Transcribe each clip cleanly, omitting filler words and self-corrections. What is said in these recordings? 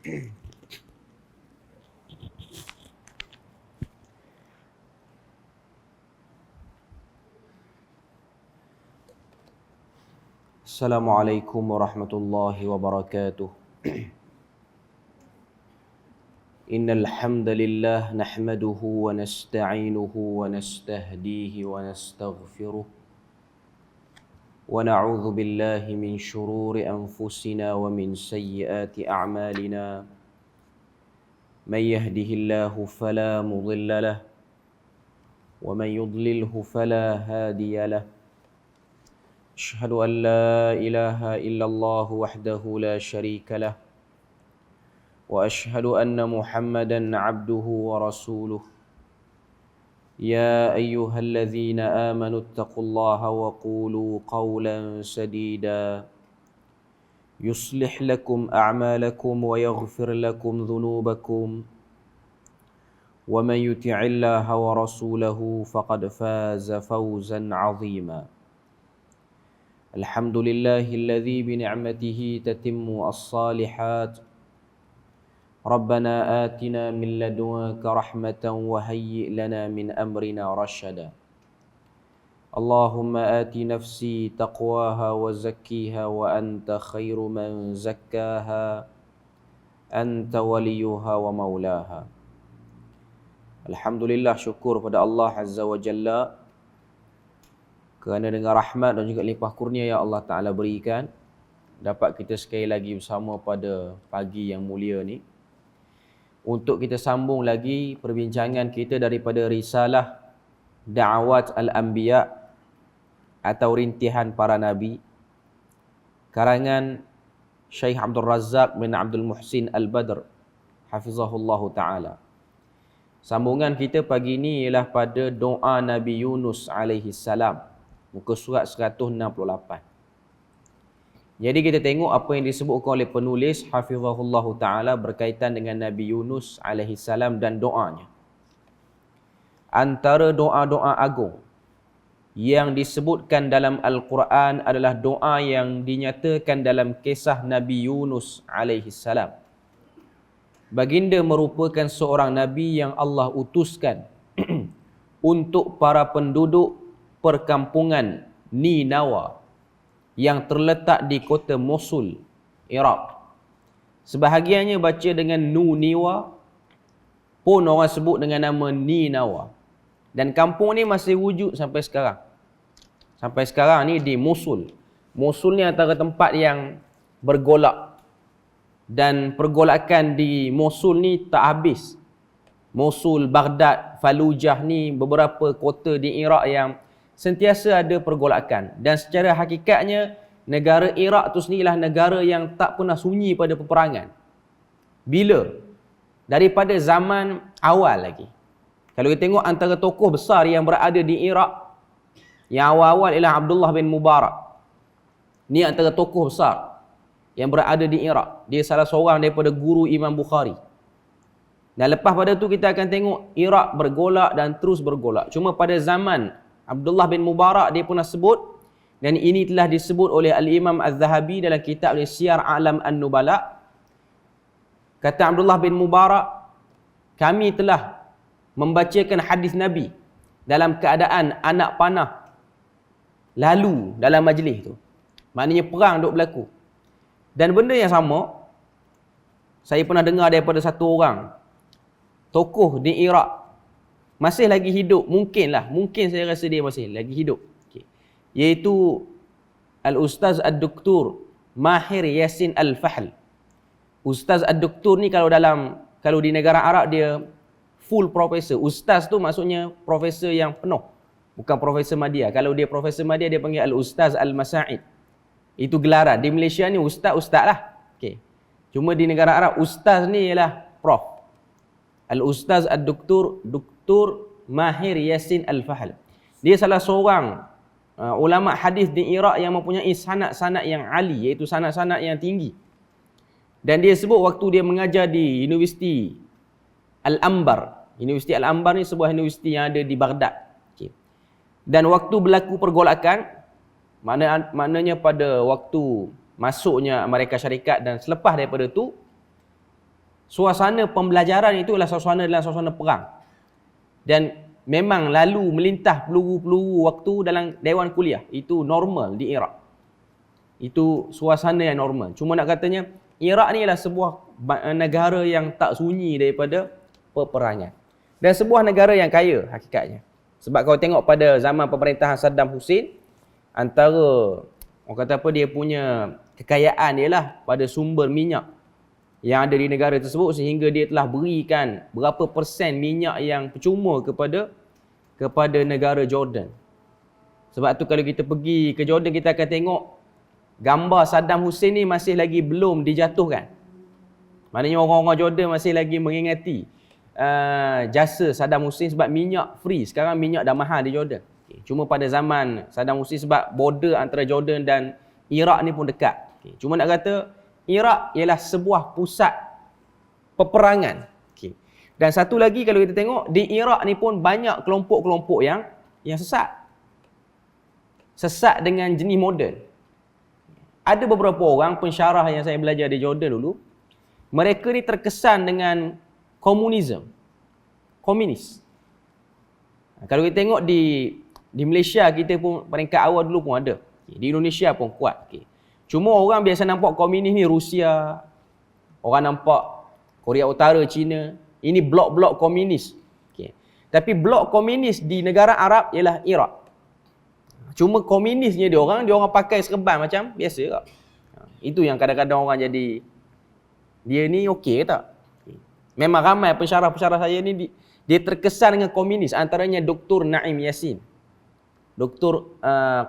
Assalamualaikum warahmatullahi wabarakatuh. Innal hamdalillah nahmaduhu wa nasta'inuhu wa nastahdihi wa nastaghfiruh wa na'udzu billahi min shururi anfusina wa min sayyiati a'malina. May yahdihillahu fala mudilla lahu wa man yudlilhu fala hadiya lahu. أشهد أن لا إله إلا الله وحده لا شريك له وأشهد أن محمدا عبده ورسوله يا أيها الذين آمنوا اتقوا الله وقولوا قولا سديدا يصلح لكم أعمالكم ويغفر لكم ذنوبكم ومن يطع الله ورسوله فقد فاز فوزا عظيما. الحمد لله الذي بنعمته تتم الصالحات. ربنا آتنا من لدنك رحمة وهيئ لنا من أمرنا رشدا. اللهم آت نفسي تقواها وزكيها وأنت خير من زكاها أنت وليها ومولاها. Alhamdulillah, syukur pada Allah Azza wa Jalla kerana dengan rahmat dan juga limpah kurnia yang Allah Ta'ala berikan, dapat kita sekali lagi bersama pada pagi yang mulia ni untuk kita sambung lagi perbincangan kita daripada risalah Da'awat Al-Anbiya atau rintihan para Nabi, karangan Syekh Abdul Razak bin Abdul Muhsin Al-Badr hafizahullahu ta'ala. Sambungan kita pagi ini ialah pada doa Nabi Yunus alaihi salam, muka surat 168. Jadi kita tengok apa yang disebutkan oleh penulis hafizahullahu ta'ala berkaitan dengan Nabi Yunus alaihi salam dan doanya. Antara doa-doa agung yang disebutkan dalam Al-Quran adalah doa yang dinyatakan dalam kisah Nabi Yunus alaihi salam. Baginda merupakan seorang Nabi yang Allah utuskan untuk para penduduk perkampungan Ninawa yang terletak di kota Mosul, Iraq. Sebahagiannya baca dengan Nuniwa, pun orang sebut dengan nama Ninawa. Dan kampung ni masih wujud sampai sekarang. Sampai sekarang ni di Mosul. Mosul ni antara tempat yang bergolak. Dan pergolakan di Mosul ni tak habis. Mosul, Baghdad, Fallujah ni beberapa kota di Iraq yang sentiasa ada pergolakan. Dan secara hakikatnya, negara Iraq tu sendirilah negara yang tak pernah sunyi pada peperangan. Bila? Daripada zaman awal lagi. Kalau kita tengok antara tokoh besar yang berada di Iraq, yang awal-awal ialah Abdullah bin Mubarak. Ni antara tokoh besar yang berada di Iraq. Dia salah seorang daripada guru Imam Bukhari. Dan lepas pada tu kita akan tengok Iraq bergolak dan terus bergolak. Cuma pada zaman Abdullah bin Mubarak dia pernah sebut, dan ini telah disebut oleh Al-Imam Az-Zahabi dalam kitab Siyar A'lam An-Nubala. Kata Abdullah bin Mubarak, kami telah membacakan hadis Nabi dalam keadaan anak panah lalu dalam majlis tu. Maknanya perang duk berlaku. Dan benda yang sama saya pernah dengar daripada satu orang tokoh di Iraq, masih lagi hidup, mungkin saya rasa dia masih lagi hidup. Okay. Iaitu Al-Ustaz Ad-Doktor Mahir Yasin Al-Fahl. Ustaz Ad-Doktor ni kalau di negara Arab dia full profesor. Ustaz tu maksudnya profesor yang penuh. Bukan profesor Madya. Kalau dia profesor Madya dia panggil Al-Ustaz Al-Masa'id. Itu gelaran. Di Malaysia ni ustaz lah. Okay. Cuma di negara Arab ustaz ni ialah prof. Al-Ustaz Ad-Doktor Mahir Yasin Al-Fahl. Dia salah seorang ulama hadis di Iraq yang mempunyai sanad-sanad yang ali, iaitu sanad-sanad yang tinggi. Dan dia sebut waktu dia mengajar di Universiti Al-Anbar. Universiti Al-Anbar ni sebuah universiti yang ada di Baghdad. Okay. Dan waktu berlaku pergolakan, maknanya pada waktu masuknya Amerika Syarikat dan selepas daripada tu, suasana pembelajaran itu adalah suasana perang. Dan memang lalu melintah peluru-peluru waktu dalam dewan kuliah. Itu normal di Iraq. Itu suasana yang normal. Cuma nak katanya, Iraq ni adalah sebuah negara yang tak sunyi daripada peperangan. Dan sebuah negara yang kaya hakikatnya. Sebab kalau tengok pada zaman pemerintahan Saddam Hussein, antara orang kata apa, dia punya kekayaan dia lah pada sumber minyak yang ada di negara tersebut, sehingga dia telah berikan berapa persen minyak yang percuma kepada negara Jordan. Sebab tu kalau kita pergi ke Jordan, kita akan tengok gambar Saddam Hussein ni masih lagi belum dijatuhkan. Maknanya orang-orang Jordan masih lagi mengingati jasa Saddam Hussein sebab minyak free. Sekarang minyak dah mahal di Jordan. Cuma pada zaman Saddam Hussein, sebab border antara Jordan dan Iraq ni pun dekat. Cuma nak kata, Iraq ialah sebuah pusat peperangan. Dan satu lagi kalau kita tengok, di Iraq ni pun banyak kelompok-kelompok yang sesat. Sesat dengan jenis moden. Ada beberapa orang pensyarah yang saya belajar di Jordan dulu, mereka ni terkesan dengan komunis. Kalau kita tengok di Malaysia, kita pun peringkat awal dulu pun ada. Di Indonesia pun kuat. Cuma orang biasa nampak komunis ni Rusia, orang nampak Korea Utara, China. Ini blok-blok komunis. Tapi blok komunis di negara Arab ialah Iraq. Cuma komunisnya dia orang pakai serban macam biasa tak? Itu yang kadang-kadang orang jadi, dia ni okey ke tak? Memang ramai pensyarah-pensyarah saya ni dia terkesan dengan komunis. Antaranya Dr. Naim Yassin, Dr.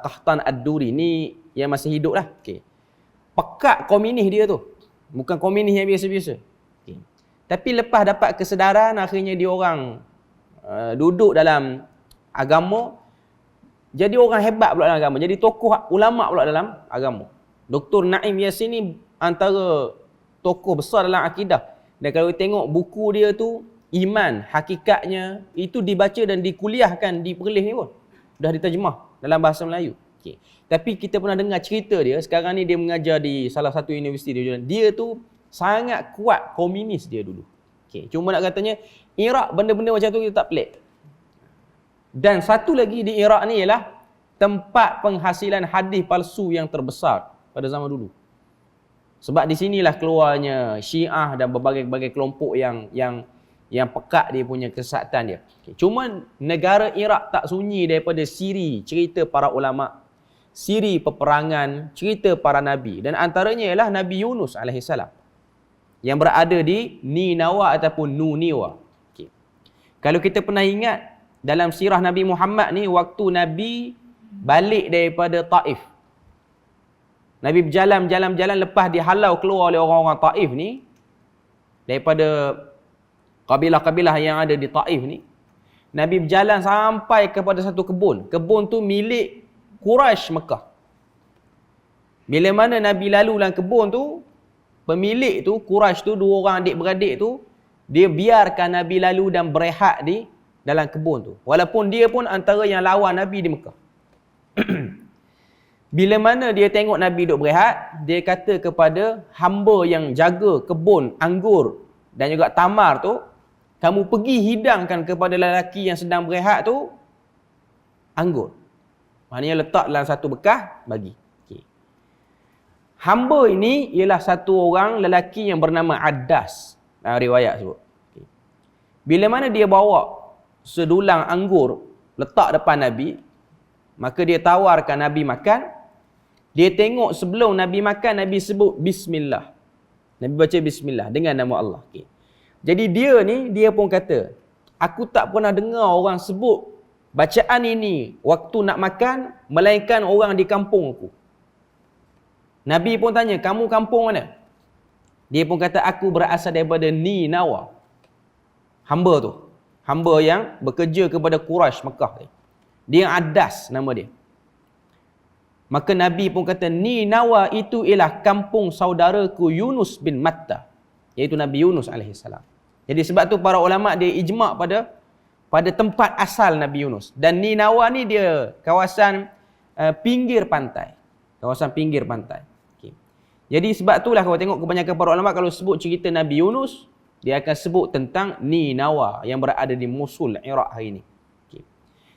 Qahtan Ad-Duri ni yang masih hidup lah. Pekat komunis dia tu. Bukan komunis yang biasa-biasa. Tapi lepas dapat kesedaran, akhirnya dia orang duduk dalam agama, jadi orang hebat pula dalam agama, jadi tokoh ulama pula dalam agama. Dr. Naim Yassin ni antara tokoh besar dalam akidah. Dan kalau tengok buku dia tu, Iman Hakikatnya, itu dibaca dan dikuliahkan di Perlis ni pun. Dah diterjemah dalam bahasa Melayu. Tapi kita pernah dengar cerita dia, sekarang ni dia mengajar di salah satu universiti di Jordan. Dia tu sangat kuat komunis dia dulu. Cuma nak katanya, Iraq benda-benda macam tu kita tak pelik. Dan satu lagi di Iraq ni ialah tempat penghasilan hadis palsu yang terbesar pada zaman dulu. Sebab di sinilah keluarnya Syiah dan berbagai-bagai kelompok yang pekat dia punya kesesatan dia. Cuma negara Iraq tak sunyi daripada siri cerita para ulama, siri peperangan, cerita para nabi. Dan antaranya ialah Nabi Yunus alaihissalam yang berada di Ninawa ataupun Nuniwa. Kalau kita pernah ingat dalam sirah Nabi Muhammad ni, waktu Nabi balik daripada Taif, Nabi berjalan lepas dihalau keluar oleh orang-orang Taif ni, daripada kabilah-kabilah yang ada di Taif ni, Nabi berjalan sampai kepada satu kebun. Kebun tu milik Quraisy Mekah. Bila mana Nabi lalu dalam kebun tu, pemilik tu, Quraisy tu, dua orang adik-beradik tu, dia biarkan Nabi lalu dan berehat di dalam kebun tu. Walaupun dia pun antara yang lawan Nabi di Mekah. Bila mana dia tengok Nabi duduk berehat, dia kata kepada hamba yang jaga kebun anggur dan juga tamar tu, kamu pergi hidangkan kepada lelaki yang sedang berehat tu anggur. Maknanya letak dalam satu bekas, bagi. Hamba ini ialah satu orang lelaki yang bernama Addas. Riwayat sebut. Bila mana dia bawa sedulang anggur letak depan Nabi, maka dia tawarkan Nabi makan. Dia tengok sebelum Nabi makan, Nabi sebut Bismillah. Nabi baca Bismillah dengan nama Allah. Jadi dia pun kata, aku tak pernah dengar orang sebut bacaan ini waktu nak makan, melainkan orang di kampung aku. Nabi pun tanya, kamu kampung mana? Dia pun kata, aku berasal daripada Ninawa. Hamba tu. Hamba yang bekerja kepada Quraisy Mekah. Dia Addas nama dia. Maka Nabi pun kata, Ninawa itu ialah kampung saudaraku Yunus bin Matta. Iaitu Nabi Yunus alaihissalam. Jadi sebab tu para ulama' dia ijma' pada tempat asal Nabi Yunus. Dan Ninawa ni dia kawasan pinggir pantai. Kawasan pinggir pantai. Jadi sebab itulah kalau tengok kebanyakan para ulama' kalau sebut cerita Nabi Yunus, Dia akan sebut tentang Ninawa yang berada di Mosul, Iraq hari ini. Okay.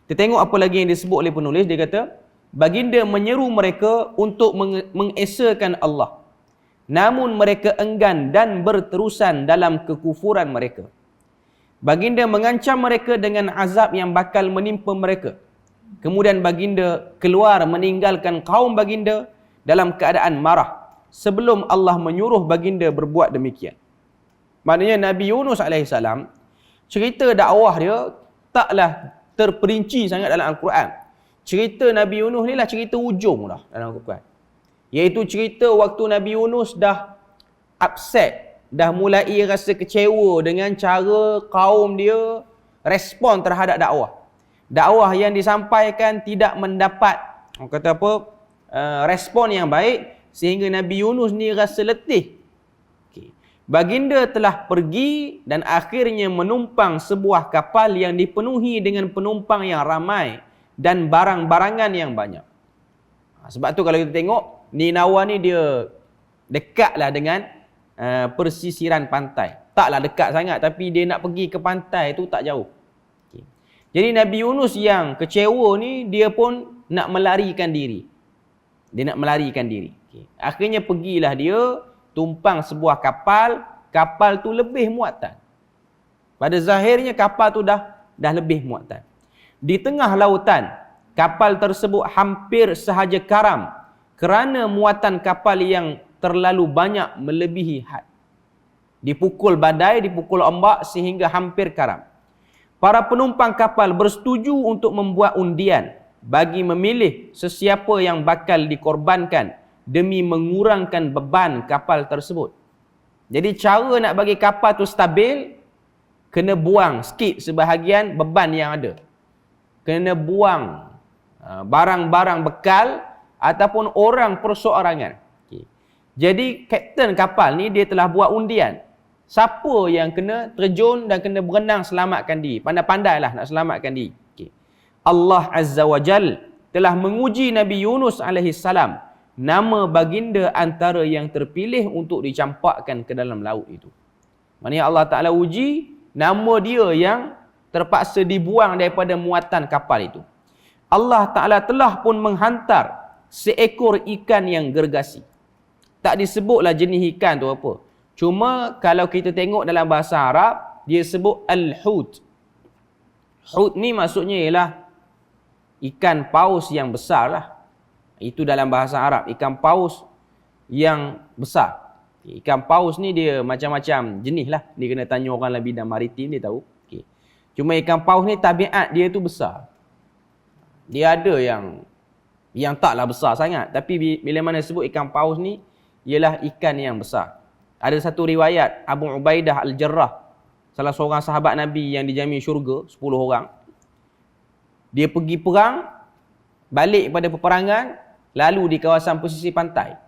Kita tengok apa lagi yang disebut oleh penulis. Dia kata, baginda menyeru mereka untuk mengesakan Allah. Namun mereka enggan dan berterusan dalam kekufuran mereka. Baginda mengancam mereka dengan azab yang bakal menimpa mereka. Kemudian baginda keluar meninggalkan kaum baginda dalam keadaan marah sebelum Allah menyuruh baginda berbuat demikian. Maknanya Nabi Yunus AS, cerita dakwah dia taklah terperinci sangat dalam Al-Quran. Cerita Nabi Yunus ni lah cerita ujung dah dalam Al-Quran. Iaitu cerita waktu Nabi Yunus dah upset, dah mulai rasa kecewa dengan cara kaum dia respon terhadap dakwah. Dakwah yang disampaikan tidak mendapat, orang kata apa, respon yang baik, sehingga Nabi Yunus ni rasa letih. Okay. Baginda telah pergi dan akhirnya menumpang sebuah kapal yang dipenuhi dengan penumpang yang ramai dan barang-barangan yang banyak. Sebab tu kalau kita tengok, Ninawa ni dia dekatlah dengan persisiran pantai. Taklah dekat sangat, tapi dia nak pergi ke pantai tu tak jauh. Okay. Jadi Nabi Yunus yang kecewa ni, dia pun nak melarikan diri. Dia nak melarikan diri. Okay. Akhirnya pergilah dia tumpang sebuah kapal. Kapal tu lebih muatan. Pada zahirnya kapal tu dah lebih muatan. Di tengah lautan, kapal tersebut hampir sahaja karam kerana muatan kapal yang terlalu banyak melebihi had. Dipukul badai, dipukul ombak sehingga hampir karam. Para penumpang kapal bersetuju untuk membuat undian bagi memilih sesiapa yang bakal dikorbankan demi mengurangkan beban kapal tersebut. Jadi cara nak bagi kapal tu stabil, kena buang sikit sebahagian beban yang ada. Kena buang barang-barang bekal ataupun orang perseorangan. Okay. Jadi kapten kapal ni dia telah buat undian. Siapa yang kena terjun dan kena berenang selamatkan diri. Pandai-pandailah nak selamatkan diri. Okay. Allah Azza wa Jal telah menguji Nabi Yunus AS. Nama baginda antara yang terpilih untuk dicampakkan ke dalam laut itu. Maksudnya Allah Ta'ala uji nama dia yang terpaksa dibuang daripada muatan kapal itu. Allah Ta'ala telah pun menghantar seekor ikan yang gergasi. Tak disebutlah jenis ikan tu apa. Cuma kalau kita tengok dalam bahasa Arab, dia sebut al-hut. Hut ni maksudnya ialah ikan paus yang besar lah. Itu dalam bahasa Arab. Ikan paus yang besar. Ikan paus ni dia macam-macam jenis lah. Dia kena tanya orang dalam bidang maritim, dia tahu. Okay. Cuma ikan paus ni tabiat dia tu besar. Dia ada yang taklah besar sangat. Tapi bila mana sebut ikan paus ni, ialah ikan yang besar. Ada satu riwayat, Abu Ubaidah Al-Jarrah, salah seorang sahabat Nabi yang dijamin syurga, 10 orang. Dia pergi perang, balik pada peperangan, lalu di kawasan pesisir pantai.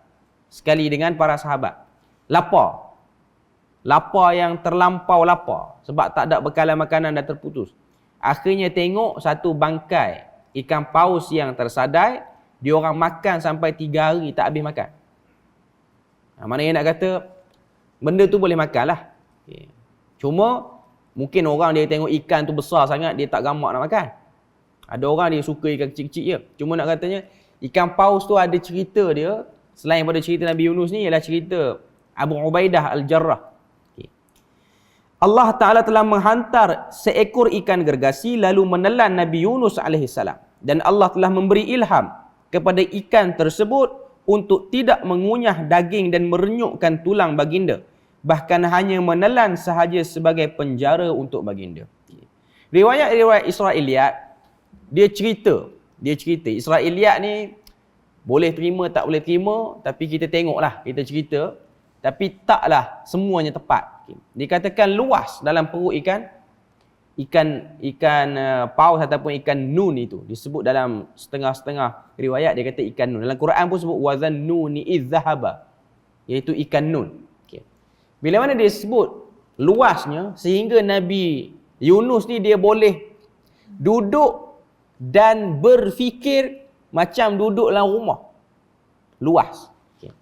Sekali dengan para sahabat. Lapar. Lapar yang terlampau lapar. Sebab tak ada bekalan makanan dah terputus. Akhirnya tengok satu bangkai ikan paus yang tersadai, dia orang makan sampai 3 hari tak habis makan. Maknanya nak kata, benda tu boleh makan lah. Okay. Cuma, mungkin orang dia tengok ikan tu besar sangat, dia tak gamak nak makan. Ada orang dia suka ikan kecil-kecil je. Cuma nak katanya, ikan paus tu ada cerita dia, selain pada cerita Nabi Yunus ni, ialah cerita Abu Ubaidah Al-Jarrah. Okay. Allah Ta'ala telah menghantar seekor ikan gergasi, lalu menelan Nabi Yunus AS. Dan Allah telah memberi ilham kepada ikan tersebut untuk tidak mengunyah daging dan merenyukkan tulang baginda. Bahkan hanya menelan sahaja sebagai penjara untuk baginda. Riwayat-riwayat Israiliyat, dia cerita Israiliyat ni boleh terima tak boleh terima, tapi kita tengoklah, kita cerita, tapi taklah semuanya tepat. Dikatakan luas dalam perut ikan paus ataupun ikan nun itu. Disebut dalam setengah-setengah riwayat, dia kata ikan nun. Dalam Quran pun sebut wazan nuni izzahaba, iaitu ikan nun. Okay. Bila mana dia sebut luasnya, sehingga Nabi Yunus ni dia boleh duduk dan berfikir macam duduk dalam rumah. Luas. Okay.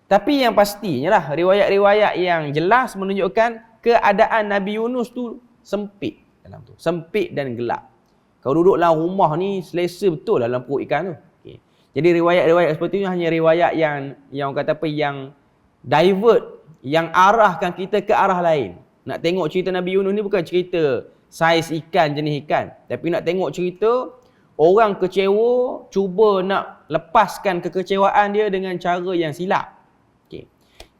Tapi yang pastinya lah, riwayat-riwayat yang jelas menunjukkan keadaan Nabi Yunus tu sempit dalam tu. Sempit dan gelap. Kalau duduk dalam rumah ni selesa betul dalam perut ikan tu. Okay. Jadi riwayat-riwayat seperti ini hanya riwayat yang kata apa, yang divert, yang arahkan kita ke arah lain. Nak tengok cerita Nabi Yunus ni bukan cerita saiz ikan, jenis ikan. Tapi nak tengok cerita orang kecewa, cuba nak lepaskan kekecewaan dia dengan cara yang silap. Okay.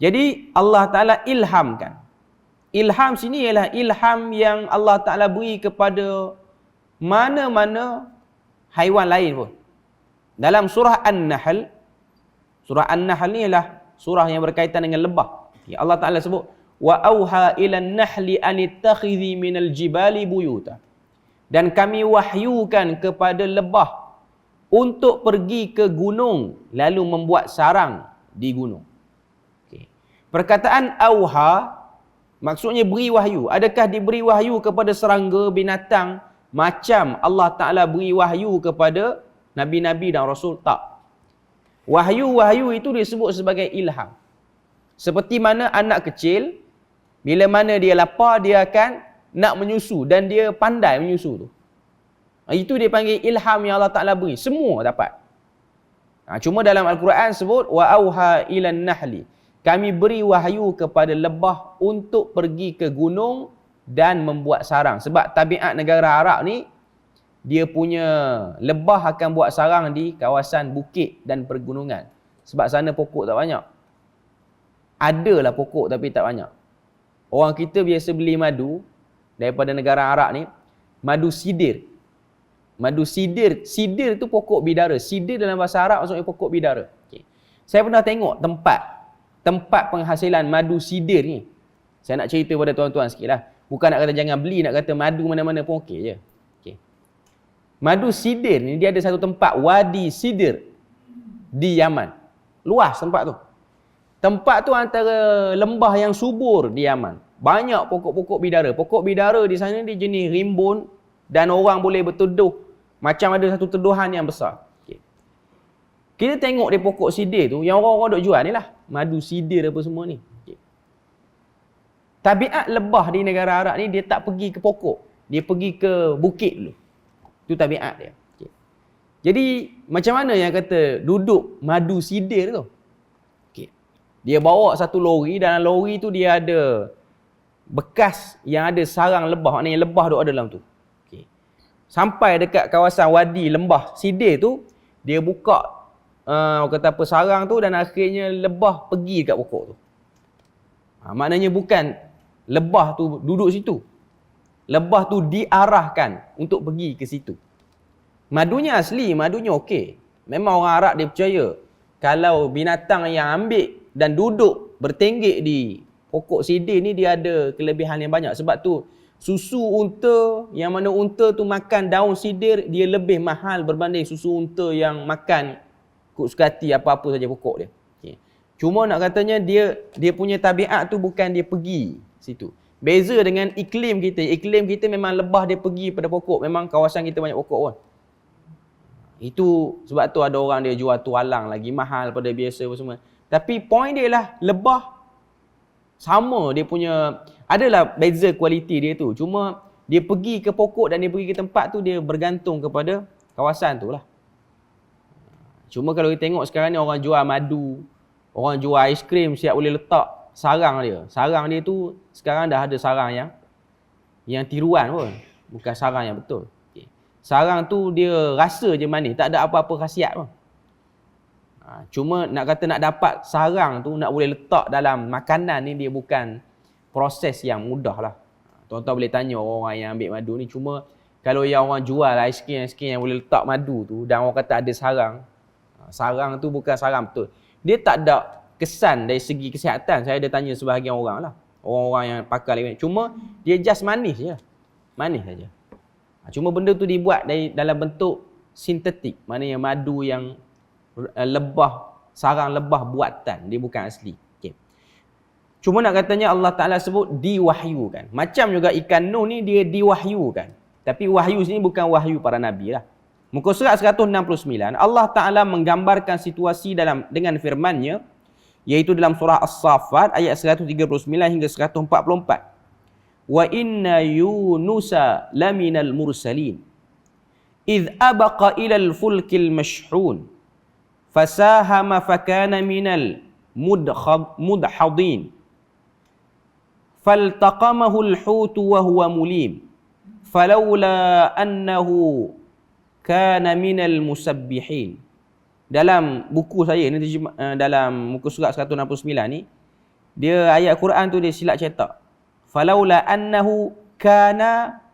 Jadi Allah Ta'ala ilhamkan. Ilham sini ialah ilham yang Allah Ta'ala beri kepada mana-mana haiwan lain pun. Dalam surah An-Nahl, surah An-Nahl ni ialah surah yang berkaitan dengan lebah. Okay. Allah Ta'ala sebut, wa auha ilan nahli anittakhidhi minal jibali buyuta. Dan kami wahyukan kepada lebah untuk pergi ke gunung lalu membuat sarang di gunung. Okay. Perkataan auha maksudnya beri wahyu. Adakah diberi wahyu kepada serangga, binatang macam Allah Ta'ala beri wahyu kepada Nabi-Nabi dan Rasul? Tak. Wahyu-wahyu itu disebut sebagai ilham. Seperti mana anak kecil, bila mana dia lapar, dia akan nak menyusu dan dia pandai menyusu tu. Itu dia panggil ilham yang Allah Ta'ala beri. Semua dapat. Cuma dalam Al-Quran sebut, wa auha ilan nahli. Kami beri wahyu kepada lebah untuk pergi ke gunung dan membuat sarang. Sebab tabiat negara Arab ni, dia punya lebah akan buat sarang di kawasan bukit dan pergunungan. Sebab sana pokok tak banyak. Adalah pokok tapi tak banyak. Orang kita biasa beli madu daripada negara Arab ni, madu sidir. Madu sidir, sidir tu pokok bidara. Sidir dalam bahasa Arab maksudnya pokok bidara. Okay. Saya pernah tengok tempat penghasilan madu sidir ni. Saya nak cerita pada tuan-tuan sikit lah. Bukan nak kata jangan beli, nak kata madu mana-mana pun okey je. Okay. Madu sidir ni dia ada satu tempat, Wadi Sidir di Yaman. Luas tempat tu. Tempat tu antara lembah yang subur di Yaman. Banyak pokok-pokok bidara. Pokok bidara di sana dia jenis rimbun dan orang boleh berteduh. Macam ada satu teduhan yang besar. Okay. Kita tengok di pokok sidir tu, yang orang-orang duk jual ni lah. Madu sidir apa semua ni. Okay. Tabiat lebah di negara Arab ni, dia tak pergi ke pokok. Dia pergi ke bukit dulu. Itu tabiat dia. Okay. Jadi, macam mana yang kata duduk madu sidir tu? Okay. Dia bawa satu lori, dalam lori tu dia ada bekas yang ada sarang lebah. Maknanya lebah duk ada dalam tu. Okay. Sampai dekat kawasan wadi lembah sidir tu, dia buka kata apa, sarang tu, dan akhirnya lebah pergi dekat pokok tu. Maknanya bukan lebah tu duduk situ. Lebah tu diarahkan untuk pergi ke situ. Madunya asli, madunya okey. Memang orang Arab dia percaya kalau binatang yang ambil dan duduk bertenggek di pokok sidir ni, dia ada kelebihan yang banyak. Sebab tu susu unta, yang mana unta tu makan daun sidir, dia lebih mahal berbanding susu unta yang makan kuk suka hati apa-apa saja pokok dia. Okay. Cuma nak katanya dia punya tabiat tu bukan dia pergi situ. Beza dengan iklim kita. Iklim kita memang lebah dia pergi pada pokok. Memang kawasan kita banyak pokok pun. Itu sebab tu ada orang dia jual tualang lagi mahal pada biasa apa semua. Tapi point dia lah, lebah sama dia punya, adalah beza kualiti dia tu. Cuma dia pergi ke pokok dan dia pergi ke tempat tu, dia bergantung kepada kawasan tu lah. Cuma kalau kita tengok sekarang ni orang jual madu, orang jual aiskrim siap boleh letak sarang dia. Sarang dia tu sekarang dah ada sarang yang tiruan pun. Bukan sarang yang betul. Okay. Sarang tu dia rasa je manis, tak ada apa-apa khasiat pun. Cuma nak kata nak dapat sarang tu, nak boleh letak dalam makanan ni, dia bukan proses yang mudah lah. Tuan-tuan boleh tanya orang yang ambil madu ni. Cuma kalau yang orang jual aiskrim yang boleh letak madu tu dan orang kata ada sarang, sarang tu bukan sarang betul. Dia tak ada kesan dari segi kesihatan. Saya ada tanya sebahagian orang lah. Orang-orang yang pakar lagi. Cuma dia just manis je. Manis saja. Cuma benda tu dibuat dalam bentuk sintetik. Maknanya madu yang lebah, sarang lebah buatan. Dia bukan asli. Okay. Cuma nak katanya Allah Ta'ala sebut diwahyukan. Macam juga ikan Nuh ni dia diwahyukan. Tapi wahyu sini bukan wahyu para Nabi lah. Muka surat 169, Allah Ta'ala menggambarkan situasi dengan firman-Nya, iaitu dalam surah As-Saffat ayat 139 hingga 144. wa inna Yunusa laminal mursalin idh abaqa ilal fulkil mashhun fasahama fakana minal mudhadin faltaqamahu al-hutu wa huwa mulim falawla annahu kana minal musabbihin. Dalam buku saya ni, dalam muka surat 169 ni, dia ayat Quran tu dia silap cetak. Falaula annahu kana,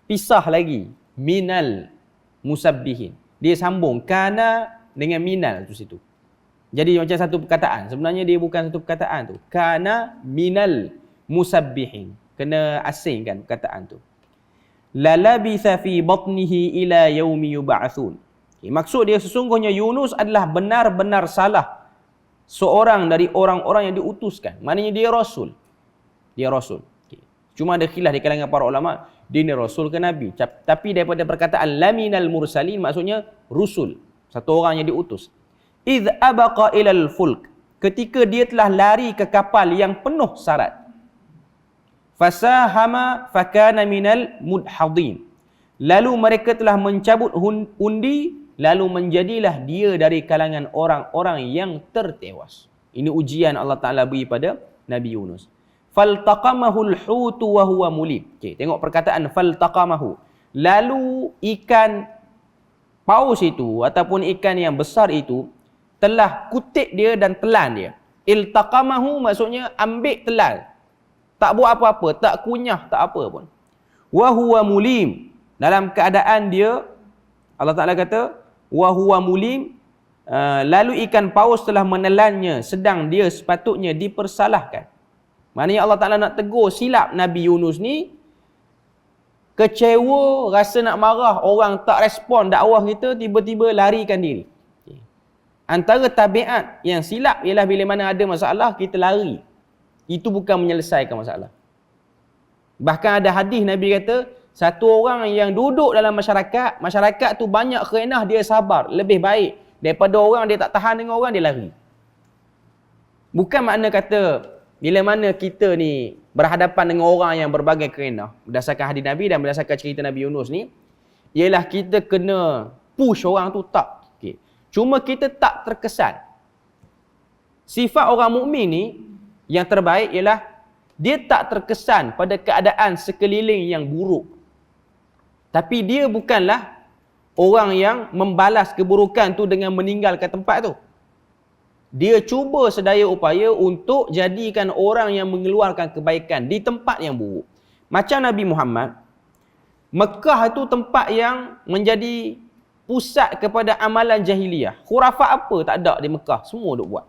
pisah lagi, minal musabbihin. Dia sambung kana dengan minal tu situ. Jadi macam satu perkataan. Sebenarnya dia bukan satu perkataan tu. Kana minal musabbihin. Kena asingkan perkataan tu. Lalabitha fi batnihi ila yaumi yub'atsun. Maksud dia sesungguhnya Yunus adalah benar-benar salah seorang dari orang-orang yang diutuskan. Maknanya dia rasul. Dia rasul. Cuma ada khilaf di kalangan para ulama, dia ni rasul ke nabi. Tapi daripada perkataan laminal mursalin maksudnya rusul, satu orang yang diutus. Idh abaqa ilal fulk, ketika dia telah lari ke kapal yang penuh syarat. Fasahama fakana minal mudhadin, lalu mereka telah mencabut undi, lalu menjadilah dia dari kalangan orang-orang yang tertewas. Ini ujian Allah Ta'ala beri pada Nabi Yunus. Faltaqamahul hutu wa huwa mulim. Okey, tengok perkataan faltaqamahu. Lalu ikan paus itu ataupun ikan yang besar itu telah kutip dia dan telan dia. Iltaqamahu maksudnya ambil telan. Tak buat apa-apa, tak kunyah, tak apa pun. Wa huwa mulim. Dalam keadaan dia, Allah Ta'ala kata wa huwa mulim, lalu ikan paus telah menelannya sedang dia sepatutnya dipersalahkan. Maknanya Allah Ta'ala nak tegur silap Nabi Yunus ni, kecewa, rasa nak marah, orang tak respon dakwah kita, tiba-tiba larikan diri. Antara tabiat yang silap ialah bila mana ada masalah, kita lari. Itu bukan menyelesaikan masalah. Bahkan ada hadis Nabi kata, satu orang yang duduk dalam masyarakat tu banyak kerenah, dia sabar, lebih baik daripada orang dia tak tahan dengan orang, dia lari. Bukan makna kata bila mana kita ni berhadapan dengan orang yang berbagai kerenah, berdasarkan hadis Nabi dan berdasarkan cerita Nabi Yunus ni, ialah kita kena push orang tu, tak. Okay. Cuma kita tak terkesan. Sifat orang mukmin ni yang terbaik ialah dia tak terkesan pada keadaan sekeliling yang buruk. Tapi dia bukanlah orang yang membalas keburukan tu dengan meninggalkan tempat tu. Dia cuba sedaya upaya untuk jadikan orang yang mengeluarkan kebaikan di tempat yang buruk. Macam Nabi Muhammad, Mekah itu tempat yang menjadi pusat kepada amalan jahiliyah. Khurafat apa tak ada di Mekah, semua duk buat.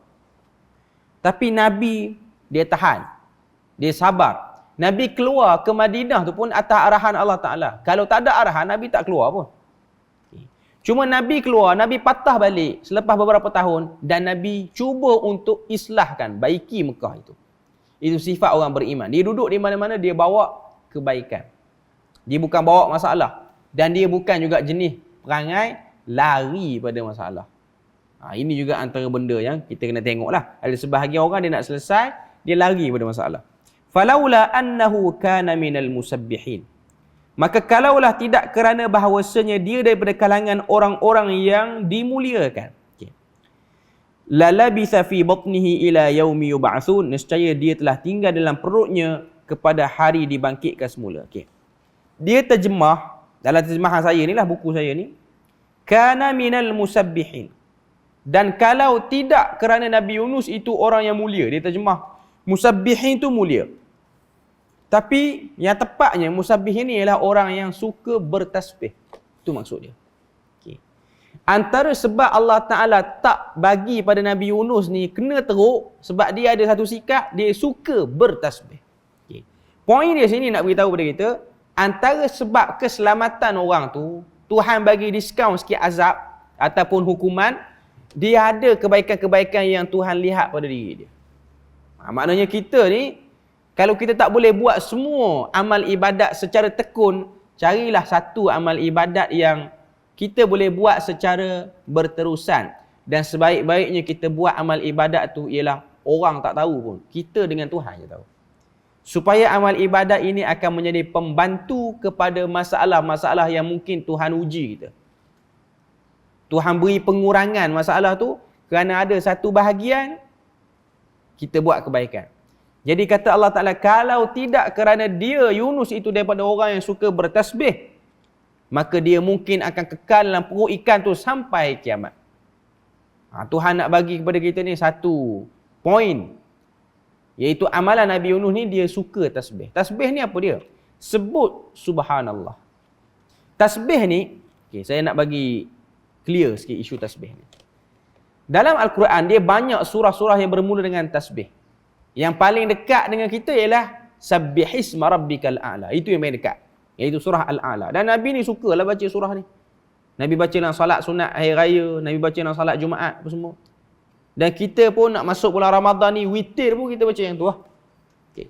Tapi Nabi, dia tahan. Dia sabar. Nabi keluar ke Madinah tu pun atas arahan Allah Ta'ala. Kalau tak ada arahan, Nabi tak keluar pun. Cuma Nabi keluar, Nabi patah balik selepas beberapa tahun dan Nabi cuba untuk islahkan, baiki Mekah itu. Itu sifat orang beriman. Dia duduk di mana-mana, dia bawa kebaikan. Dia bukan bawa masalah. Dan dia bukan juga jenis perangai lari pada masalah. Ini juga antara benda yang kita kena tengoklah. Ada sebahagian orang dia nak selesai, dia lari pada masalah. Falaula annahu kana minal musabbihin. Maka kalaulah tidak kerana bahawasanya dia daripada kalangan orang-orang yang dimuliakan. Lalabitha fi batnihi ila yaumi yub'atsun, nescaya dia telah tinggal dalam perutnya kepada hari dibangkitkan semula. Okey. Dia terjemah dalam terjemahan saya ni lah, buku saya ni, kana minal musabbihin. Dan kalau tidak kerana Nabi Yunus itu orang yang mulia, dia terjemah musabbihin itu mulia. Tapi yang tepatnya musabbih ini ialah orang yang suka bertasbih. Itu maksud dia. Okay. Antara sebab Allah Ta'ala tak bagi pada Nabi Yunus ni kena teruk, sebab dia ada satu sikap, dia suka bertasbih. Okay. Poin dia sini nak beritahu pada kita, antara sebab keselamatan orang tu, Tuhan bagi diskaun sikit azab ataupun hukuman, dia ada kebaikan-kebaikan yang Tuhan lihat pada diri dia. Maknanya kita ni, kalau kita tak boleh buat semua amal ibadat secara tekun, carilah satu amal ibadat yang kita boleh buat secara berterusan. Dan sebaik-baiknya kita buat amal ibadat tu ialah orang tak tahu pun. Kita dengan Tuhan je tahu. Supaya amal ibadat ini akan menjadi pembantu kepada masalah-masalah yang mungkin Tuhan uji kita. Tuhan beri pengurangan masalah tu kerana ada satu bahagian kita buat kebaikan. Jadi kata Allah Ta'ala, kalau tidak kerana dia, Yunus itu daripada orang yang suka bertasbih, maka dia mungkin akan kekal dalam perut ikan tu sampai kiamat. Tuhan nak bagi kepada kita ni satu poin, iaitu amalan Nabi Yunus ni dia suka tasbih. Tasbih ni apa dia? Sebut subhanallah. Tasbih ni, saya nak bagi clear sikit isu tasbih ni. Dalam Al-Quran dia banyak surah-surah yang bermula dengan tasbih. Yang paling dekat dengan kita ialah Sabbihisma rabbikal a'la. Itu yang paling dekat, iaitu surah Al-A'la. Dan Nabi ni sukalah baca surah ni. Nabi baca dalam salat sunat hari raya, Nabi baca dalam salat Jumaat apa semua. Dan kita pun nak masuk bulan Ramadan ni, witir pun kita baca yang tu lah. Okay.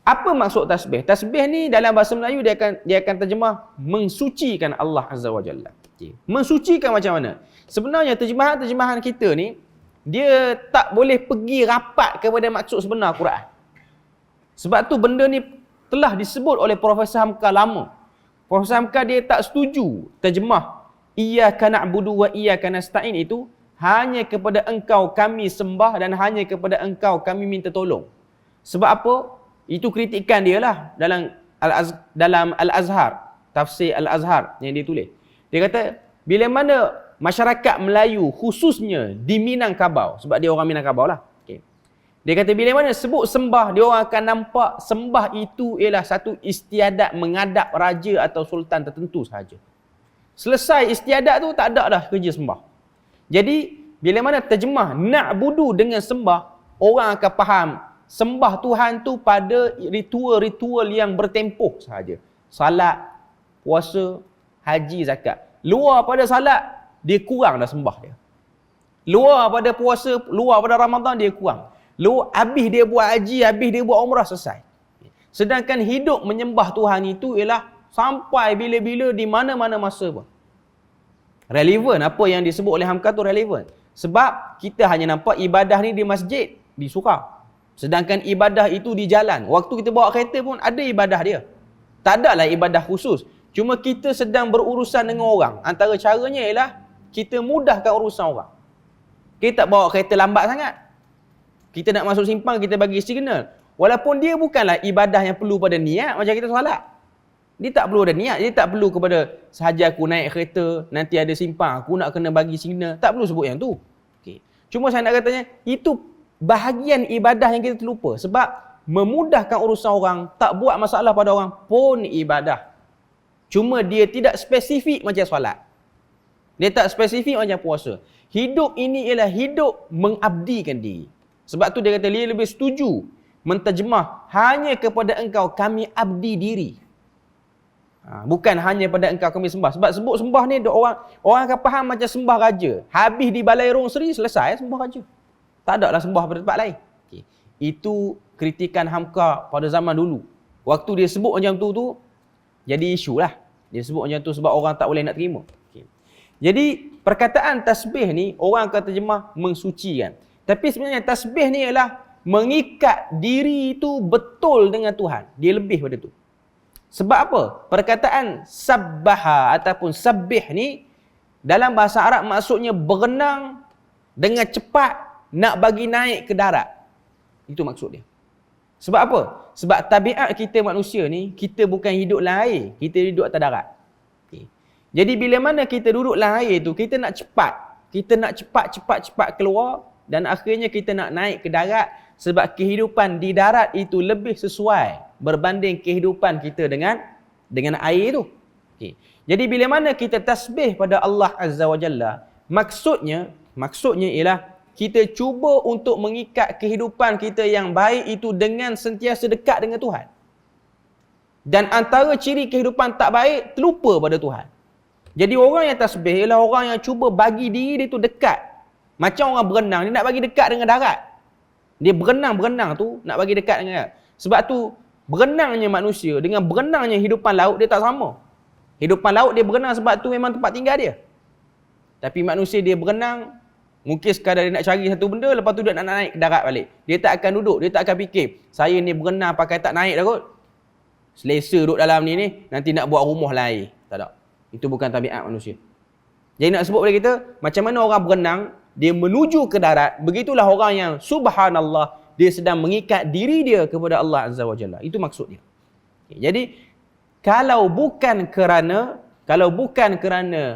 Apa maksud tasbih? Tasbih ni dalam bahasa Melayu dia akan terjemah mensucikan Allah Azza wa Jalla. Okay. Mensucikan macam mana? Sebenarnya terjemahan kita ni dia tak boleh pergi rapat kepada maksud sebenar Quran. Sebab tu benda ni telah disebut oleh Profesor Hamka lama. Profesor Hamka dia tak setuju terjemah iyyaka na'budu wa iyyaka nasta'in itu hanya kepada engkau kami sembah dan hanya kepada engkau kami minta tolong. Sebab apa? Itu kritikan dia lah dalam Al-Azhar, tafsir Al-Azhar yang dia tulis. Dia kata, bila mana masyarakat Melayu khususnya di Minangkabau, sebab dia orang Minangkabau lah. Okay. Dia kata bila mana sebut sembah, dia orang akan nampak sembah itu ialah satu istiadat menghadap raja atau sultan tertentu sahaja. Selesai istiadat tu tak ada dah kerja sembah. Jadi bila mana terjemah na'budu dengan sembah, orang akan faham sembah Tuhan tu pada ritual-ritual yang bertempoh sahaja. Salat, puasa, haji, zakat. Luar pada salat, dia kurang dah sembah dia. Luar pada puasa, luar pada Ramadan, dia kurang. Habis dia buat haji, habis dia buat umrah, selesai. Sedangkan hidup menyembah Tuhan itu ialah sampai bila-bila di mana-mana masa pun. Relevan, apa yang disebut oleh Hamka tu relevan. Sebab kita hanya nampak ibadah ni di masjid, di surau. Sedangkan ibadah itu di jalan. Waktu kita bawa kereta pun ada ibadah dia. Tak adalah ibadah khusus. Cuma kita sedang berurusan dengan orang. Antara caranya ialah kita mudahkan urusan orang. Kita tak bawa kereta lambat sangat. Kita nak masuk simpang, kita bagi signal. Walaupun dia bukanlah ibadah yang perlu pada niat macam kita solat. Dia tak perlu ada niat. Dia tak perlu kepada sahaja aku naik kereta, nanti ada simpang, aku nak kena bagi signal. Tak perlu sebut yang tu. Okay. Cuma saya nak katanya, itu bahagian ibadah yang kita terlupa. Sebab memudahkan urusan orang, tak buat masalah pada orang pun ibadah. Cuma dia tidak spesifik macam solat. Dia tak spesifik macam puasa. Hidup ini ialah hidup mengabdikan diri. Sebab tu dia kata, dia lebih setuju menterjemah hanya kepada engkau kami abdi diri. Bukan hanya pada engkau kami sembah. Sebab sebut sembah ni orang akan faham macam sembah raja. Habis di Balai Rong Seri, selesai sembah raja. Tak ada lah sembah pada tempat lain. Okay. Itu kritikan Hamka pada zaman dulu. Waktu dia sebut macam tu jadi isu lah. Dia sebut macam tu sebab orang tak boleh nak terima. Okay. Jadi perkataan tasbih ni orang akan terjemah mensucikan. Tapi sebenarnya tasbih ni ialah mengikat diri itu betul dengan Tuhan. Dia lebih pada tu. Sebab apa? Perkataan sabbaha ataupun sabbih ni dalam bahasa Arab maksudnya berenang dengan cepat nak bagi naik ke darat. Itu maksud dia. Sebab apa? Sebab tabiat kita manusia ni, kita bukan hidup dalam air, kita hidup atas darat. Okay. Jadi bila mana kita duduk dalam air tu, kita nak cepat. Kita nak cepat keluar dan akhirnya kita nak naik ke darat sebab kehidupan di darat itu lebih sesuai berbanding kehidupan kita dengan air tu. Okay. Jadi bila mana kita tasbih pada Allah Azza wa Jalla, maksudnya ialah kita cuba untuk mengikat kehidupan kita yang baik itu dengan sentiasa dekat dengan Tuhan. Dan antara ciri kehidupan tak baik, terlupa pada Tuhan. Jadi orang yang tasbih ialah orang yang cuba bagi diri dia tu dekat. Macam orang berenang, dia nak bagi dekat dengan darat. Dia berenang tu nak bagi dekat dengan darat. Sebab tu berenangnya manusia dengan berenangnya hidupan laut dia tak sama. Hidupan laut dia berenang sebab tu memang tempat tinggal dia. Tapi manusia dia berenang Mungkin sekadar dia nak cari satu benda, lepas tu dia nak naik ke darat balik. Dia tak akan duduk, dia tak akan fikir, saya ni berenang pakai tak naik dah kot. Selesa duduk dalam ni, nanti nak buat rumah lain. Tak ada. Itu bukan tabiat manusia. Jadi nak sebut pada kita, macam mana orang berenang, dia menuju ke darat, begitulah orang yang subhanallah, dia sedang mengikat diri dia kepada Allah Azza wa Jalla. Itu maksudnya. Jadi, kalau bukan kerana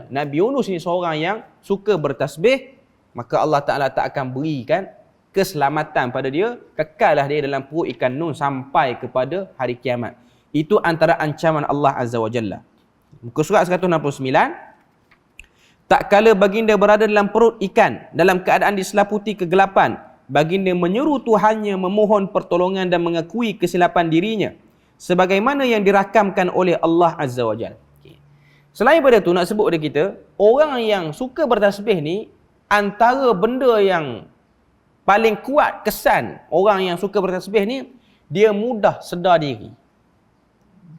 Nabi Yunus ni seorang yang suka bertasbih, maka Allah Ta'ala tak akan berikan keselamatan pada dia, kekallah dia dalam perut ikan Nun sampai kepada hari kiamat. Itu antara ancaman Allah Azza wa Jalla. Muka surat 169, tak kala baginda berada dalam perut ikan, dalam keadaan diselaputi kegelapan, baginda menyeru Tuhannya, memohon pertolongan dan mengakui kesilapan dirinya, sebagaimana yang dirakamkan oleh Allah Azza wa Jalla. Selain daripada tu, nak sebut kepada kita, orang yang suka bertasbih ni, antara benda yang paling kuat kesan orang yang suka bertasbih ni, dia mudah sedar diri.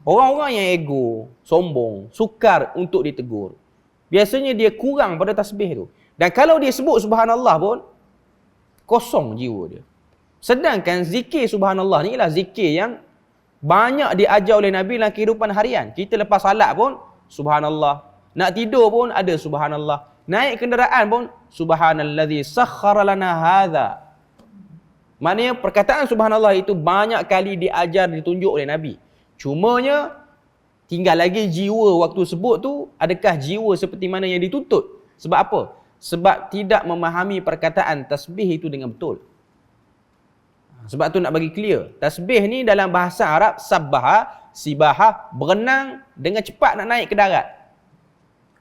Orang-orang yang ego, sombong, sukar untuk ditegur, biasanya dia kurang pada tasbih tu. Dan kalau dia sebut subhanallah pun, kosong jiwa dia. Sedangkan zikir subhanallah ni ialah zikir yang banyak diajar oleh Nabi dalam kehidupan harian. Kita lepas salat pun, subhanallah. Nak tidur pun ada subhanallah. Naik kenderaan pun, subhanallazi sakhkhara lana hadza. Maknanya perkataan subhanallah itu banyak kali diajar, ditunjuk oleh Nabi. Cumanya, tinggal lagi jiwa waktu sebut tu, adakah jiwa seperti mana yang dituntut? Sebab apa? Sebab tidak memahami perkataan tasbih itu dengan betul. Sebab tu nak bagi clear. Tasbih ni dalam bahasa Arab, sabbaha, sibaha, berenang dengan cepat nak naik ke darat.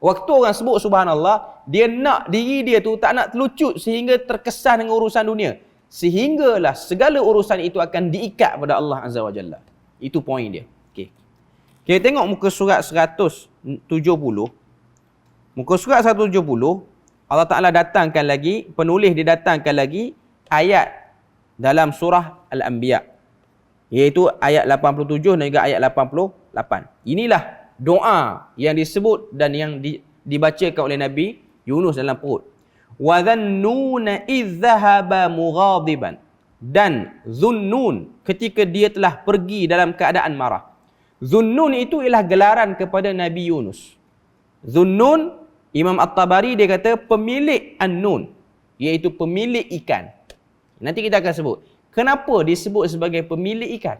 Waktu orang sebut subhanallah, dia nak diri dia tu tak nak terlucut sehingga terkesan dengan urusan dunia. Sehinggalah segala urusan itu akan diikat pada Allah Azza wa Jalla. Itu poin dia. Okey. Kita tengok muka surat 170. Muka surat 170, Allah Ta'ala datangkan lagi, penulis dia datangkan lagi ayat dalam surah Al-Anbiya, iaitu ayat 87 dan juga ayat 88. Inilah doa yang disebut dan yang dibacakan oleh Nabi Yunus dalam perut. Wa dhannuna idh dhahaba mughadiban, dan Zunnun ketika dia telah pergi dalam keadaan marah. Zunnun itu ialah gelaran kepada Nabi Yunus. Zunnun, Imam At-Tabari dia kata pemilik An-Nun, iaitu pemilik ikan. Nanti kita akan sebut kenapa disebut sebagai pemilik ikan.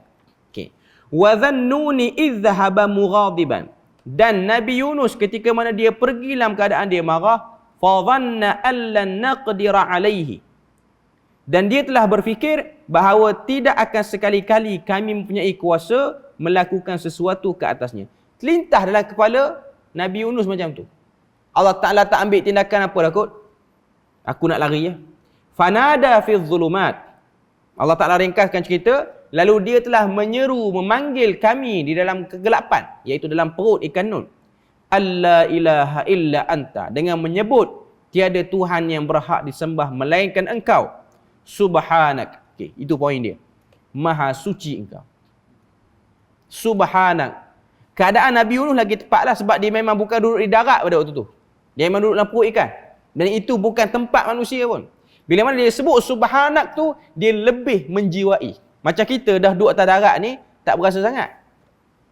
Okey. Wa dhannuni idh dhahaba mughadiban, dan Nabi Yunus ketika mana dia pergi dalam keadaan dia marah, fa dhanna allan naqdira alaihi, dan dia telah berfikir bahawa tidak akan sekali-kali kami mempunyai kuasa melakukan sesuatu ke atasnya. Terlintas dalam kepala Nabi Yunus macam tu. Allah Ta'ala tak ambil tindakan apa dah kot. Aku nak lari ya. Fanada fi dhulumat. Allah Ta'ala ringkaskan cerita. Lalu dia telah menyeru, memanggil kami di dalam kegelapan, iaitu dalam perut ikan Nun. Alla ilaha illa anta. Dengan menyebut tiada Tuhan yang berhak disembah melainkan engkau. Subhanak. Okay, itu poin dia. Maha suci engkau. Subhanak. Keadaan Nabi Yunus lagi tepatlah sebab dia memang bukan duduk di darat pada waktu tu. Dia memang duduk dalam perut ikan. Dan itu bukan tempat manusia pun. Bila mana dia sebut subhanak tu, dia lebih menjiwai. Macam kita dah duduk atas darat ni, tak berasa sangat.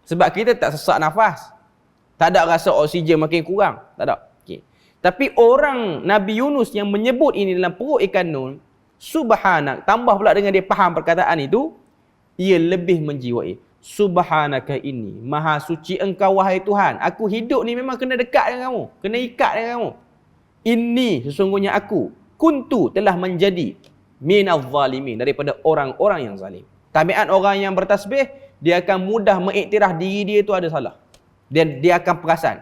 Sebab kita tak sesak nafas. Tak ada rasa oksigen makin kurang. Tak ada. Okay. Tapi orang Nabi Yunus yang menyebut ini dalam perut ikan Nun, subhanak, tambah pula dengan dia faham perkataan itu, ia lebih menjiwai. Subhanaka inni, maha suci engkau wahai Tuhan. Aku hidup ni memang kena dekat dengan kamu, kena ikat dengan kamu. Inni, sesungguhnya aku, kuntu, telah menjadi minaz zalimin, daripada orang-orang yang zalim. Tabiat orang yang bertasbih, dia akan mudah mengiktiraf diri dia itu ada salah. Dan dia akan perasan.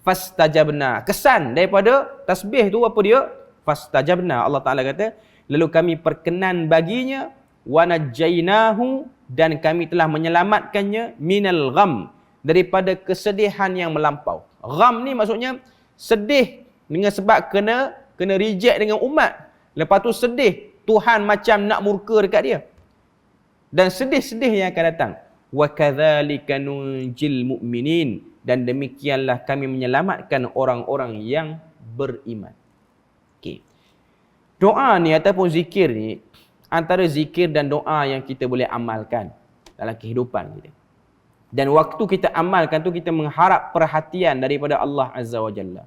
Fastajabna, kesan daripada tasbih tu apa dia? Fastajabna, Allah Ta'ala kata, lalu kami perkenan baginya, wa najjainahu, dan kami telah menyelamatkannya minal gham, daripada kesedihan yang melampau. Gham ni maksudnya sedih dengan sebab kena reject dengan umat. Lepas tu sedih Tuhan macam nak murka dekat dia. Dan sedih-sedih yang akan datang. Wa kadzalika nunjil mu'minin, dan demikianlah kami menyelamatkan orang-orang yang beriman. Okey. Doa ni ataupun zikir ni antara zikir dan doa yang kita boleh amalkan dalam kehidupan kita. Dan waktu kita amalkan tu kita mengharap perhatian daripada Allah Azza wa Jalla.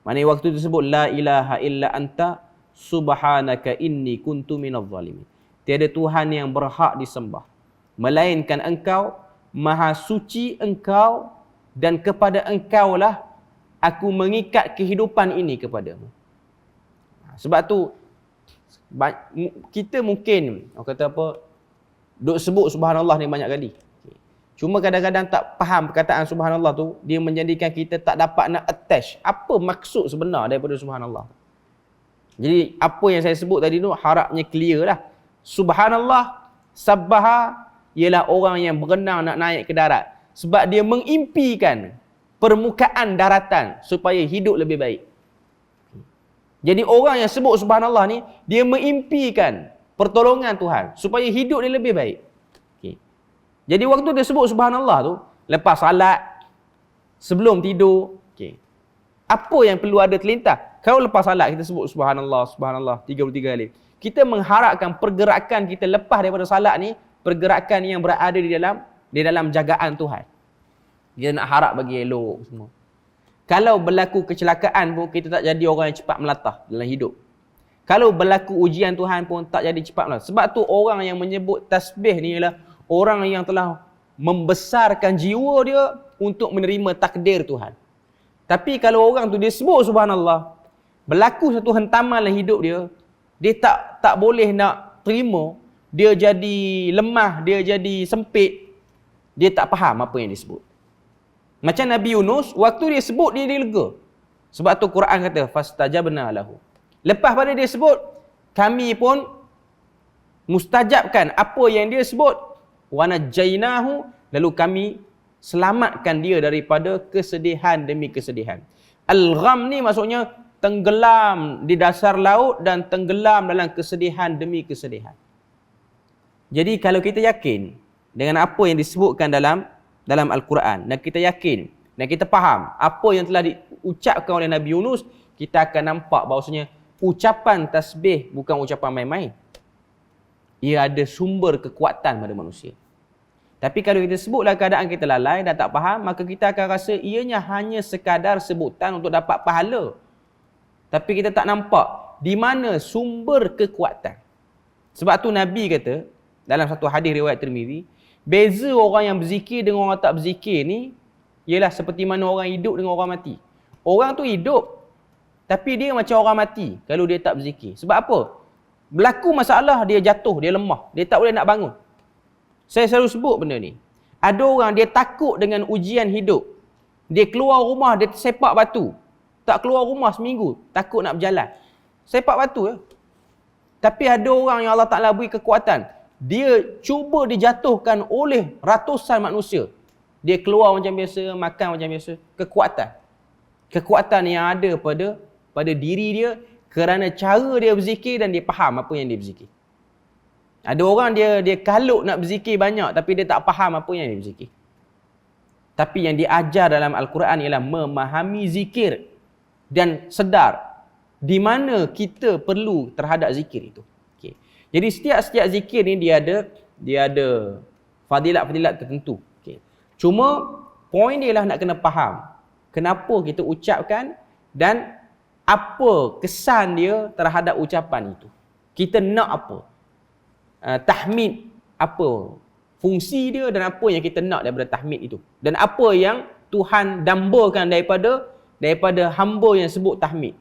Maknanya waktu tersebut la ilaha illa anta subhanaka inni kuntu minadh zalimin. Tiada Tuhan yang berhak disembah melainkan Engkau, maha suci Engkau, dan kepada Engkau lah aku mengikat kehidupan ini kepadamu. Sebab tu kita mungkin orang kata apa, duk sebut subhanallah ni banyak kali. Cuma kadang-kadang tak faham perkataan subhanallah tu, dia menjadikan kita tak dapat nak attach apa maksud sebenar daripada subhanallah. Jadi apa yang saya sebut tadi tu harapnya clear lah. Subhanallah, sabbaha ialah orang yang berenang nak naik ke darat. Sebab dia mengimpikan permukaan daratan supaya hidup lebih baik. Jadi orang yang sebut subhanallah ni, dia mengimpikan pertolongan Tuhan supaya hidup dia lebih baik. Okay. Jadi waktu dia sebut subhanallah tu, lepas salat, sebelum tidur, okay, apa yang perlu ada terlintas? Kalau lepas salat kita sebut subhanallah, subhanallah 33 kali. Kita mengharapkan pergerakan kita lepas daripada salat ni, pergerakan yang berada di dalam jagaan Tuhan. Dia nak harap bagi elok semua. Kalau berlaku kecelakaan pun, kita tak jadi orang yang cepat melatah dalam hidup. Kalau berlaku ujian Tuhan pun, tak jadi cepat melatah. Sebab tu orang yang menyebut tasbih ni ialah orang yang telah membesarkan jiwa dia untuk menerima takdir Tuhan. Tapi kalau orang tu dia sebut subhanallah, berlaku satu hentaman dalam hidup dia, dia tak boleh nak terima, dia jadi lemah, dia jadi sempit, dia tak faham apa yang disebut. Macam Nabi Yunus, waktu dia sebut dia lega. Sebab tu Quran kata fastajabna lahu. Lepas pada dia sebut, kami pun mustajabkan apa yang dia sebut. Wa najjainahu, lalu kami selamatkan dia daripada kesedihan demi kesedihan. Al-gham ni maksudnya tenggelam di dasar laut dan tenggelam dalam kesedihan demi kesedihan. Jadi kalau kita yakin dengan apa yang disebutkan dalam Al-Quran, dan kita yakin dan kita faham apa yang telah diucapkan oleh Nabi Yunus, kita akan nampak bahawasanya ucapan tasbih bukan ucapan main-main. Ia ada sumber kekuatan pada manusia. Tapi kalau kita sebutlah keadaan kita lalai dan tak faham, maka kita akan rasa ianya hanya sekadar sebutan untuk dapat pahala. Tapi kita tak nampak di mana sumber kekuatan. Sebab tu Nabi kata dalam satu hadis riwayat Tirmizi, beza orang yang berzikir dengan orang tak berzikir ni ialah seperti mana orang hidup dengan orang mati. Orang tu hidup, tapi dia macam orang mati kalau dia tak berzikir. Sebab apa? Berlaku masalah, dia jatuh, dia lemah, dia tak boleh nak bangun. Saya selalu sebut benda ni. Ada orang dia takut dengan ujian hidup. Dia keluar rumah, dia sepak batu. Tak keluar rumah seminggu, takut nak berjalan. Sepak batu ya. Tapi ada orang yang Allah Ta'ala beri kekuatan. Dia cuba dijatuhkan oleh ratusan manusia. Dia keluar macam biasa, makan macam biasa. Kekuatan yang ada pada diri dia kerana cara dia berzikir dan dia faham apa yang dia berzikir. Ada orang dia kalut nak berzikir banyak tapi dia tak faham apa yang dia berzikir. Tapi yang diajar dalam Al-Quran ialah memahami zikir dan sedar di mana kita perlu terhadap zikir itu. Okay. Jadi setiap zikir ni dia ada fadilat-fadilat tertentu. Okay. Cuma poin dia ialah nak kena faham kenapa kita ucapkan dan apa kesan dia terhadap ucapan itu. Kita nak apa? Tahmid apa? Fungsi dia dan apa yang kita nak daripada tahmid itu. Dan apa yang Tuhan dambakan daripada hamba yang sebut tahmid,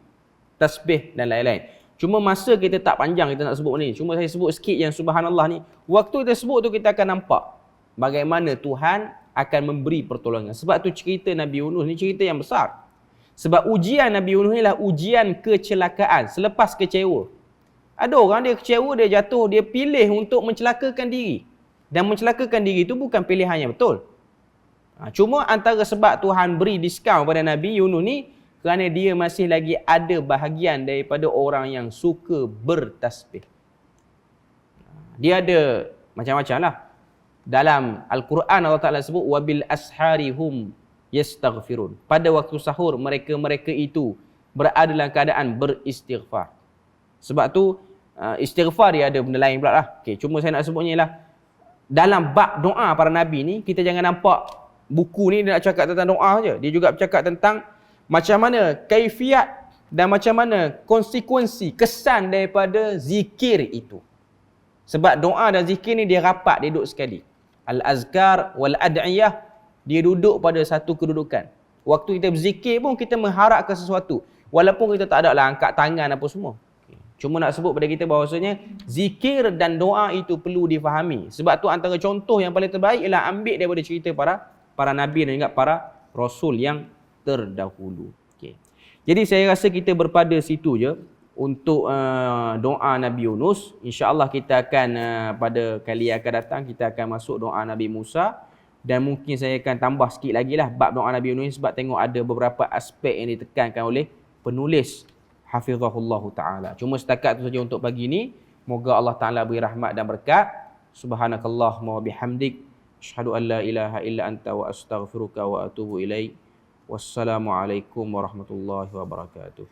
tasbih dan lain-lain. Cuma masa kita tak panjang kita nak sebut ni. Cuma saya sebut sikit yang subhanallah ni. Waktu kita sebut tu kita akan nampak bagaimana Tuhan akan memberi pertolongan. Sebab tu cerita Nabi Yunus ni cerita yang besar. Sebab ujian Nabi Yunus ni lah ujian kecelakaan selepas kecewa. Ada orang dia kecewa, dia jatuh, dia pilih untuk mencelakakan diri. Dan mencelakakan diri itu bukan pilihan yang betul. Cuma antara sebab Tuhan beri diskaun pada Nabi Yunus ni kerana dia masih lagi ada bahagian daripada orang yang suka bertasbih. Dia ada macam-macam lah. Dalam Al-Quran Allah Ta'ala sebut wabil asharihum yastaghfirun. Pada waktu sahur mereka itu berada dalam keadaan beristighfar. Sebab tu istighfar dia ada benda lain pula lah. Okay, cuma saya nak sebutnya lah, dalam bab doa para Nabi ni, kita jangan nampak buku ni dia nak cakap tentang doa je. Dia juga bercakap tentang macam mana kaifiat dan macam mana konsekuensi, kesan daripada zikir itu. Sebab doa dan zikir ni dia rapat, dia duduk sekali. Al-azkar wal-ad'iyah, dia duduk pada satu kedudukan. Waktu kita berzikir pun kita mengharapkan sesuatu. Walaupun kita tak ada lah angkat tangan apa semua. Cuma nak sebut pada kita bahawasanya zikir dan doa itu perlu difahami. Sebab tu antara contoh yang paling terbaik ialah ambil daripada cerita para Nabi dan juga para Rasul yang terdahulu. Okay. Jadi saya rasa kita berpada situ je untuk doa Nabi Yunus. InsyaAllah kita akan pada kali yang akan datang kita akan masuk doa Nabi Musa. Dan mungkin saya akan tambah sikit lagi lah bab doa Nabi Yunus, sebab tengok ada beberapa aspek yang ditekankan oleh penulis hafizahullah ta'ala. Cuma setakat tu saja untuk pagi ni. Moga Allah Ta'ala beri rahmat dan berkat. Subhanakallahumma wa bihamdik. Asyhadu an la ilaha illa anta wa astaghfiruka wa atubu ilaik. Wassalamualaikum warahmatullahi wabarakatuh.